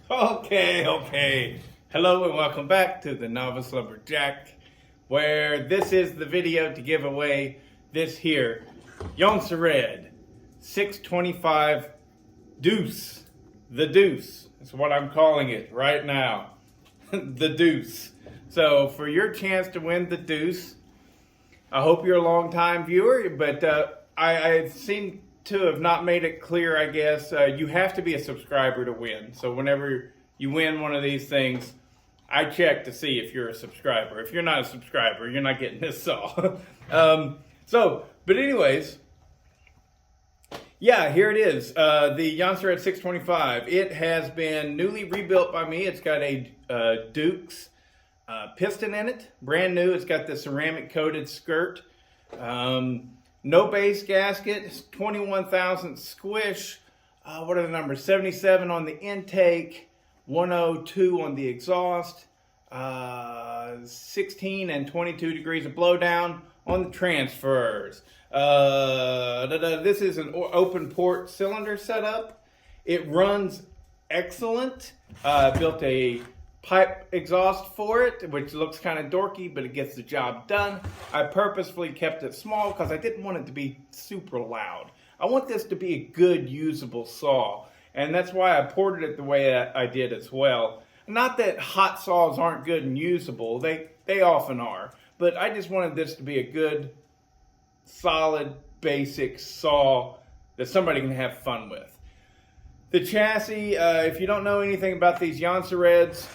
Okay. Hello and welcome back to the Novice Lumberjack, where this is the video to give away this here Jonsered 625 Deuce. The Deuce is what I'm calling it right now. The Deuce. So for your chance to win the Deuce, I hope you're a long time viewer, but I seem to have not made it clear, I guess. You have to be a subscriber to win. So whenever you win one of these things, I check to see if you're a subscriber. If you're not a subscriber, you're not getting this saw. But anyways, yeah, here it is. The Jonsered 625. It has been newly rebuilt by me. It's got a Duke's piston in it, brand new. It's got the ceramic coated skirt. No base gasket, 21,000 squish. What are the numbers? 77 on the intake, 102 on the exhaust, 16 and 22 degrees of blowdown on the transfers. This is an open port cylinder setup. It runs excellent. Built a pipe exhaust for it, which looks kind of dorky, but it gets the job done. I purposefully kept it small because I didn't want it to be super loud. I want this to be a good, usable saw, and that's why I ported it the way I did as well. Not that hot saws aren't good and usable, they often are, but I just wanted this to be a good, solid, basic saw that somebody can have fun with. The chassis, if you don't know anything about these Jonsereds,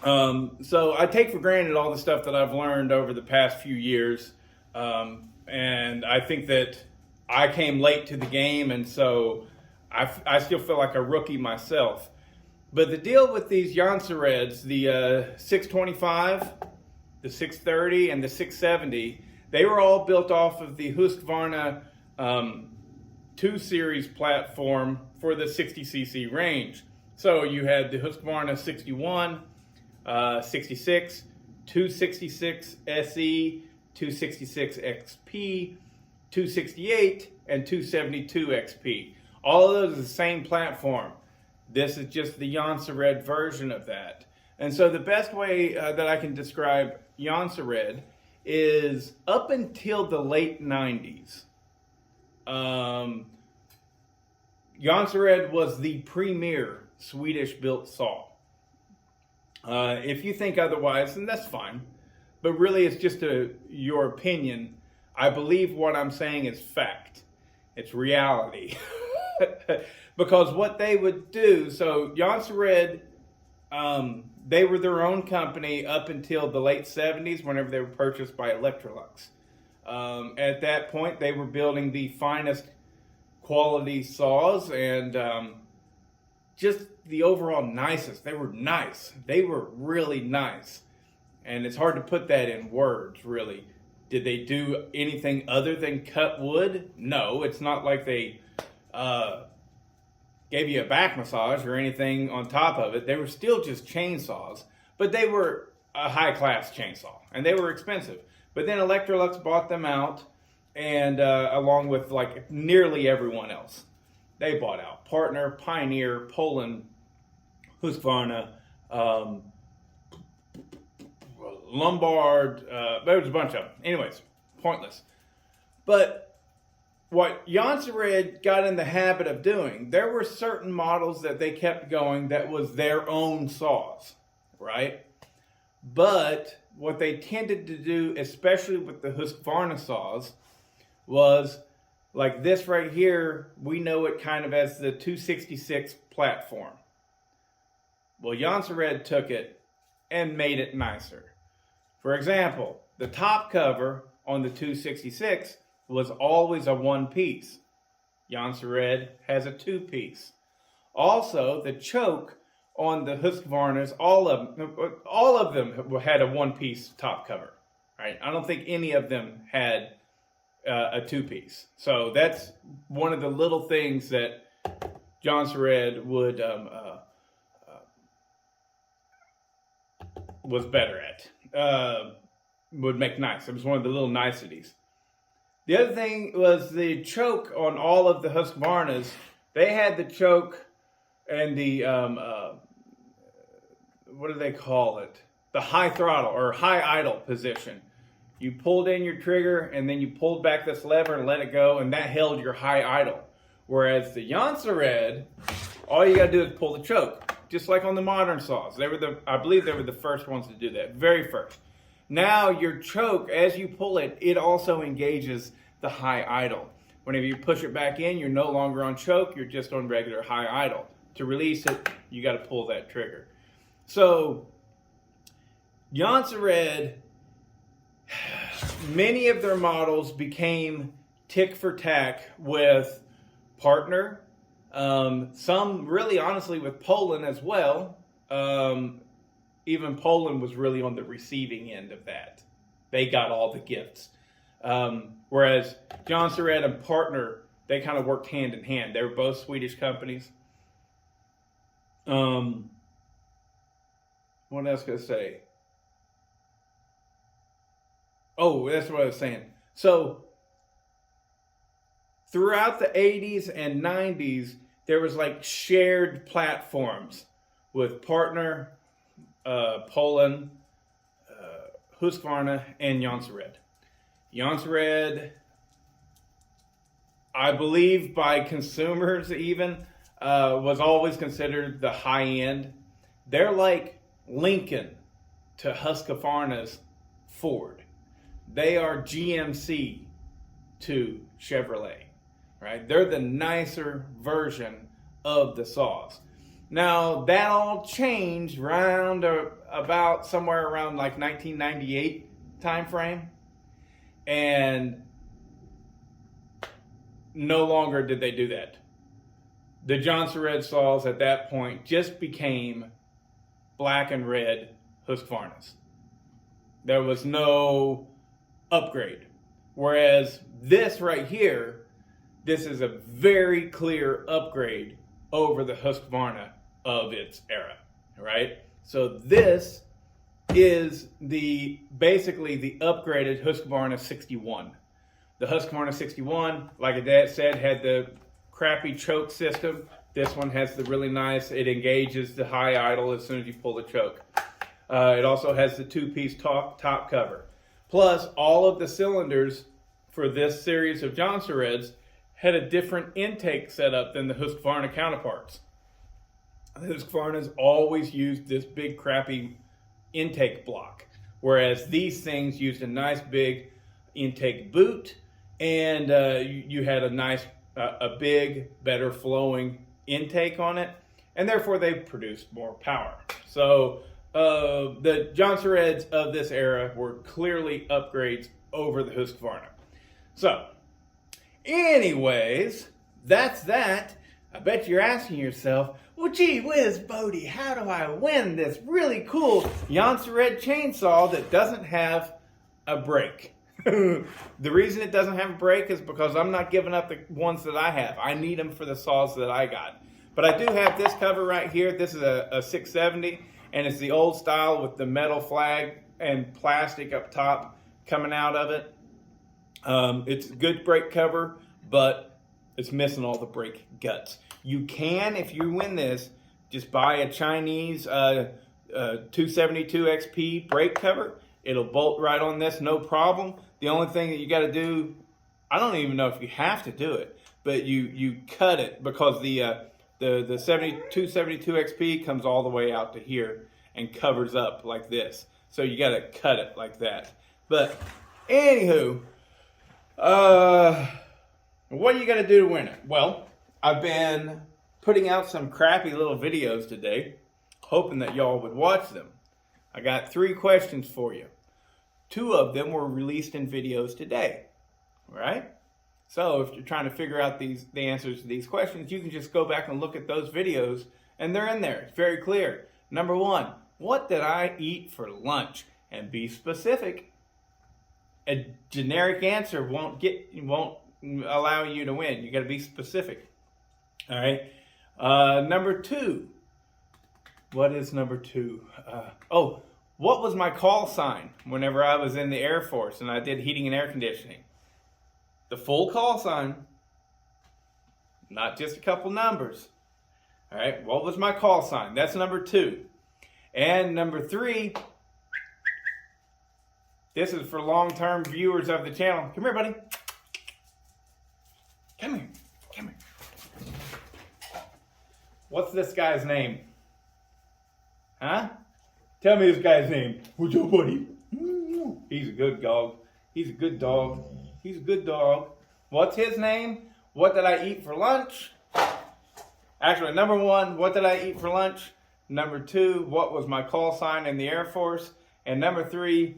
so I take for granted all the stuff that I've learned over the past few years, and I think that I came late to the game, and so I still feel like a rookie myself. But the deal with these Jonsereds, the 625, the 630, and the 670, they were all built off of the Husqvarna 2 Series platform for the 60cc range. So you had the Husqvarna 61, 66, 266 SE, 266 XP, 268, and 272 XP. All of those are the same platform. This is just the Jonsered version of that. And so the best way that I can describe Jonsered is up until the late 90s. Jonsered was the premier Swedish-built saw. If you think otherwise, then that's fine. But really, it's just your opinion. I believe what I'm saying is fact. It's reality. Because what they would do, so Jonsered, they were their own company up until the late 70s, whenever they were purchased by Electrolux. At that point, they were building the finest quality saws and just the overall nicest. They were nice. They were really nice. And it's hard to put that in words, really. Did they do anything other than cut wood? No, it's not like they gave you a back massage or anything on top of it. They were still just chainsaws, but they were a high-class chainsaw, and they were expensive. But then Electrolux bought them out, and along with like nearly everyone else. They bought out Partner, Pioneer, Poland, Husqvarna, Lombard, there was a bunch of them. Anyways, pointless. But what Jonsered got in the habit of doing, there were certain models that they kept going that was their own saws, right? But what they tended to do, especially with the Husqvarna saws, was like this right here. We know it kind of as the 266 platform. Well, Jonsered took it and made it nicer. For example, the top cover on the 266 was always a one-piece. Jonsered has a two-piece. Also, the choke on the Husqvarnas, all of them had a one-piece top cover. Right? I don't think any of them had a two-piece. So that's one of the little things that Jonsered would was better at. Would make nice. It was one of the little niceties. The other thing was the choke on all of the Husqvarnas. They had the choke and the what do they call it? The high throttle or high idle position. You pulled in your trigger and then you pulled back this lever and let it go, and that held your high idle. Whereas the Jonsered, all you got to do is pull the choke, just like on the modern saws. I believe they were the first ones to do that, very first. Now your choke, as you pull it, it also engages the high idle. Whenever you push it back in, you're no longer on choke, you're just on regular high idle. To release it, you got to pull that trigger. So, Jonsered, many of their models became tick for tack with partner. Some really honestly with Poland as well. Even Poland was really on the receiving end of that. They got all the gifts. Whereas Jonsered and partner, they kind of worked hand in hand. They were both Swedish companies. What else could I say? Oh, that's what I was saying. So, throughout the 80s and 90s, there was like shared platforms with partner, Poland, Husqvarna, and Jonsered. Jonsered, I believe by consumers even, was always considered the high end. They're like Lincoln to Husqvarna's Ford. They are GMC to Chevrolet, right? They're the nicer version of the saws. Now, that all changed about somewhere around like 1998 time frame. And no longer did they do that. The Jonsered saws at that point just became black and red Husqvarnas. There was no upgrade. Whereas this right here, this is a very clear upgrade over the Husqvarna of its era, right? So this is basically the upgraded Husqvarna 61. The Husqvarna 61, like Dad said, had the crappy choke system. This one has the really nice, it engages the high idle as soon as you pull the choke. It also has the two-piece top cover. Plus, all of the cylinders for this series of Jonsereds had a different intake setup than the Husqvarna counterparts. The Husqvarna's always used this big crappy intake block, whereas these things used a nice big intake boot, and you had a big, better flowing intake on it, and therefore they produced more power. So the Jonsereds of this era were clearly upgrades over the Husqvarna. So, anyways, that's that. I bet you're asking yourself, well, gee whiz, Bodie, how do I win this really cool Jonsered chainsaw that doesn't have a brake? The reason it doesn't have a brake is because I'm not giving up the ones that I have. I need them for the saws that I got. But I do have this cover right here. This is a 670, and it's the old style with the metal flag and plastic up top coming out of it. It's a good brake cover, but it's missing all the brake guts. You can, if you win this, just buy a Chinese 272 XP brake cover. It'll bolt right on this, no problem. The only thing that you got to do, I don't even know if you have to do it, but you cut it, because the 272 XP comes all the way out to here and covers up like this. So you got to cut it like that. But anywho, what do you got to do to win it? Well, I've been putting out some crappy little videos today, hoping that y'all would watch them. I got 3 questions for you. 2 of them were released in videos today, right? So if you're trying to figure out the answers to these questions, you can just go back and look at those videos, and they're in there. It's very clear. Number 1, what did I eat for lunch? And be specific. A generic answer won't allow you to win. You got to be specific. All right. Number 2. What is number 2? What was my call sign whenever I was in the Air Force and I did heating and air conditioning? The full call sign, not just a couple numbers. All right. What was my call sign? That's number 2. And number 3, this is for long-term viewers of the channel. Come here, buddy. Come here. Come here. What's this guy's name? Huh? Tell me this guy's name. What's up, buddy? He's a good dog. He's a good dog. He's a good dog. What's his name? What did I eat for lunch? Actually, number 1, what did I eat for lunch? Number 2, what was my call sign in the Air Force? And number 3,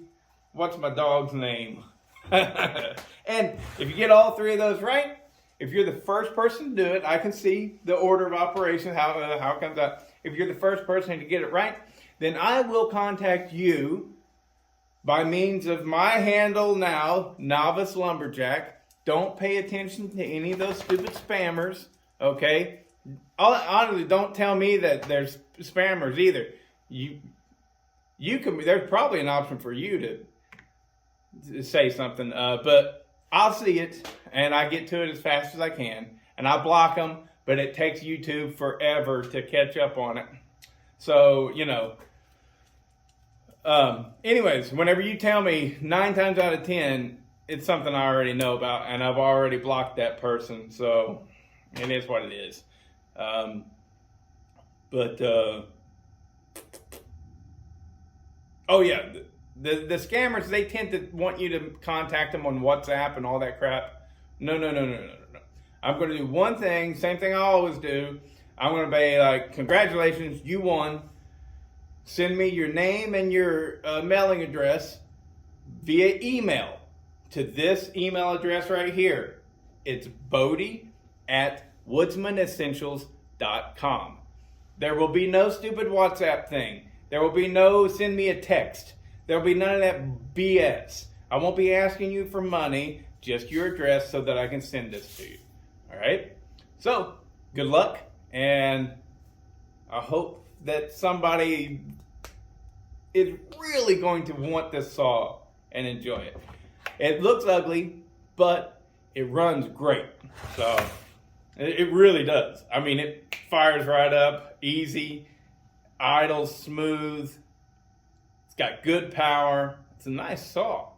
what's my dog's name? And if you get all 3 of those right, if you're the first person to do it, I can see the order of operation, how it comes out. If you're the first person to get it right, then I will contact you by means of my handle now, Novice Lumberjack. Don't pay attention to any of those stupid spammers, okay? Honestly, don't tell me that there's spammers either. You can. There's probably an option for you to say something, but I'll see it and I get to it as fast as I can, and I block them. But it takes YouTube forever to catch up on it. So anyways, whenever you tell me, 9 times out of 10, it's something I already know about, and I've already blocked that person. So it is what it is. Oh yeah, the scammers, they tend to want you to contact them on WhatsApp and all that crap. No. I'm going to do one thing, same thing I always do. I'm going to be like, congratulations, you won. Send me your name and your mailing address via email to this email address right here. It's Bodie@woodsmanessentials.com. There will be no stupid WhatsApp thing. There will be no send me a text. There will be none of that BS. I won't be asking you for money, just your address so that I can send this to you. All right? So, good luck, and I hope that somebody is really going to want this saw and enjoy it. It looks ugly, but it runs great. So, it really does. I mean, it fires right up, easy, idles smooth. It's got good power. It's a nice saw.